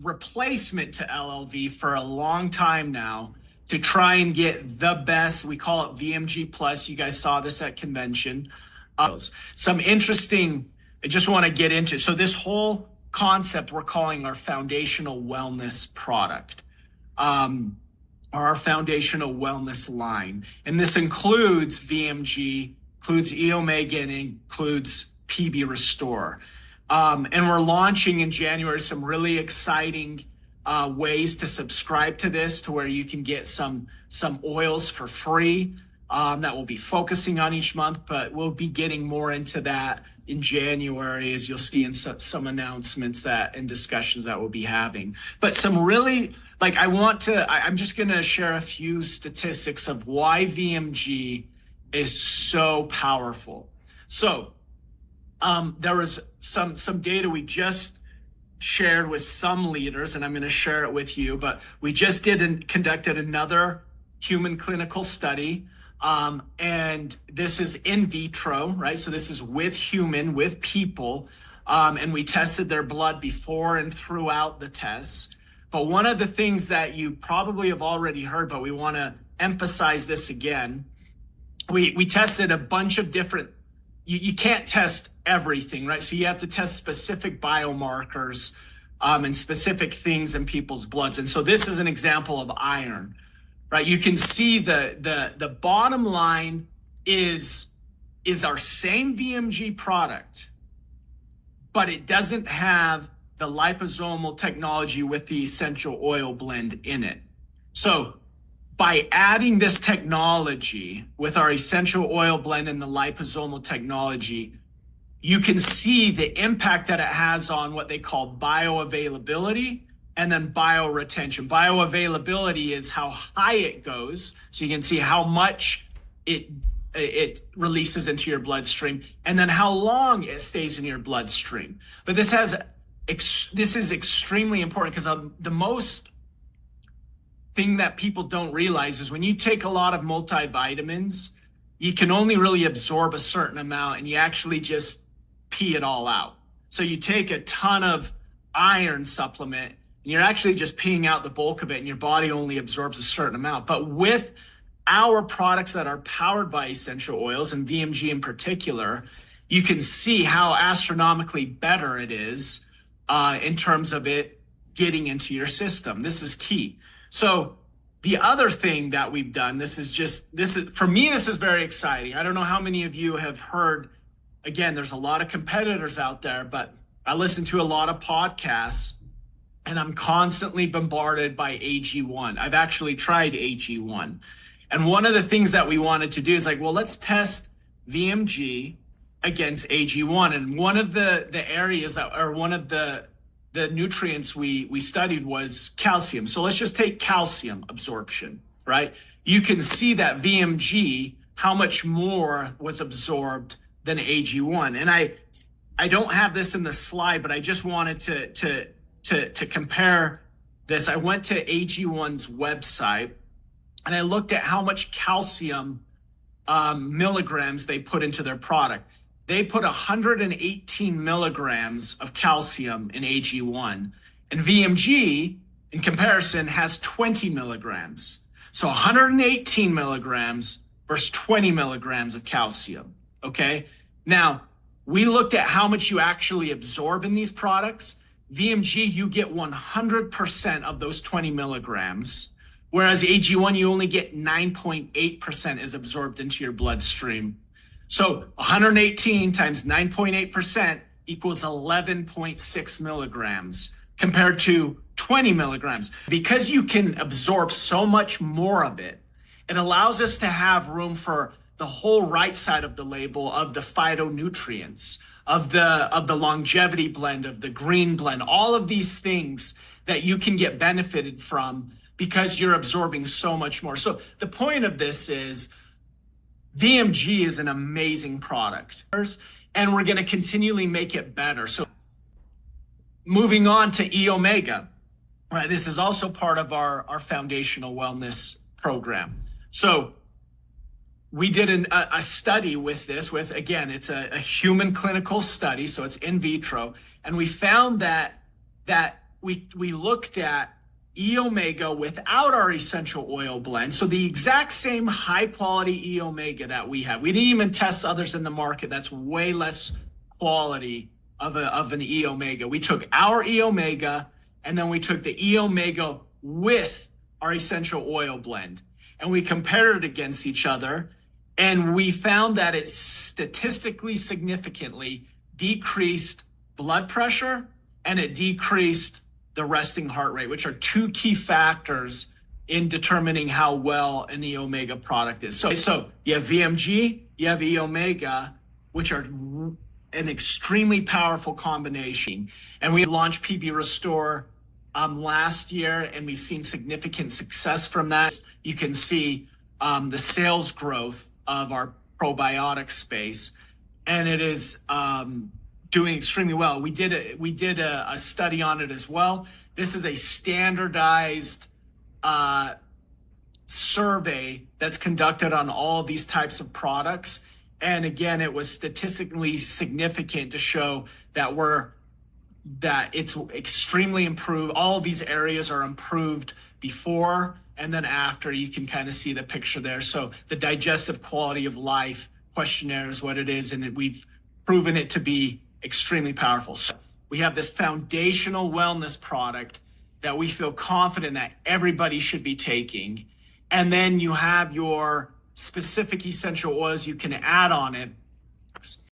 replacement to LLV for a long time now to try and get the best. We call it VMG Plus. You guys saw this at convention. Some interesting, I just want to get into. So this whole concept we're calling our foundational wellness product, or our foundational wellness line. And this includes VMG, includes E Omega, and includes PB Restore. And we're launching in January some really exciting ways to subscribe to this, to where you can get some oils for free that we'll be focusing on each month, but we'll be getting more into that in January, as you'll see in some announcements that and discussions that we'll be having. But some really, I'm just going to share a few statistics of why VMG is so powerful. So there was some data we just shared with some leaders, and I'm going to share it with you, but we just conducted another human clinical study. And this is in vitro, right? So this is with people, and we tested their blood before and throughout the tests. But one of the things that you probably have already heard, but we want to emphasize this again, we tested a bunch of different, you can't test everything, right? So you have to test specific biomarkers and specific things in people's bloods. And so this is an example of iron. Right, you can see the bottom line is our same VMG product, but it doesn't have the liposomal technology with the essential oil blend in it. So by adding this technology with our essential oil blend and the liposomal technology, you can see the impact that it has on what they call bioavailability and then bioretention. Bioavailability is how high it goes, so you can see how much it releases into your bloodstream, and then how long it stays in your bloodstream. But this is extremely important, because the most thing that people don't realize is when you take a lot of multivitamins, you can only really absorb a certain amount, and you actually just pee it all out. So you take a ton of iron supplement, you're actually just peeing out the bulk of it, and your body only absorbs a certain amount. But with our products that are powered by essential oils, and VMG in particular, you can see how astronomically better it is in terms of it getting into your system. This is key. So the other thing that we've done, for me, this is very exciting. I don't know how many of you have heard, again, there's a lot of competitors out there, but I listen to a lot of podcasts, and I'm constantly bombarded by AG1. I've actually tried AG1. And one of the things that we wanted to do is let's test VMG against AG1. And one of the areas one of the nutrients we studied was calcium. So let's just take calcium absorption, right? You can see that VMG, how much more was absorbed than AG1. And I don't have this in the slide, but I just wanted to compare this. I went to AG1's website, and I looked at how much calcium milligrams they put into their product. They put 118 milligrams of calcium in AG1, and VMG, in comparison, has 20 milligrams. So 118 milligrams versus 20 milligrams of calcium, okay? Now, we looked at how much you actually absorb in these products. VMG, you get 100% of those 20 milligrams, whereas AG1, you only get 9.8% is absorbed into your bloodstream. So 118 times 9.8% equals 11.6 milligrams compared to 20 milligrams. Because you can absorb so much more of it, it allows us to have room for the whole right side of the label of the phytonutrients, of the longevity blend, of the green blend, all of these things that you can get benefited from because you're absorbing so much more. So the point of this is VMG is an amazing product, and we're going to continually make it better. So moving on to E Omega, right? This is also part of our foundational wellness program. So we did a study with this, again, it's a human clinical study, so it's in vitro, and we found that we looked at E omega without our essential oil blend. So the exact same high quality E omega that we have. We didn't even test others in the market that's way less quality of an E omega. We took our E omega and then we took the E omega with our essential oil blend and we compared it against each other, and we found that it statistically significantly decreased blood pressure and it decreased the resting heart rate, which are two key factors in determining how well an E omega product is. So you have VMG, you have E omega, which are an extremely powerful combination. And we launched PB Restore last year, and we've seen significant success from that. You can see the sales growth of our probiotic space, and it is doing extremely well. We did a study on it as well. This is a standardized survey that's conducted on all these types of products. And again, it was statistically significant to show that it's extremely improved. All of these areas are improved before and then after. You can kind of see the picture there. So the digestive quality of life questionnaire is what it is, and we've proven it to be extremely powerful. So we have this foundational wellness product that we feel confident that everybody should be taking. And then you have your specific essential oils you can add on it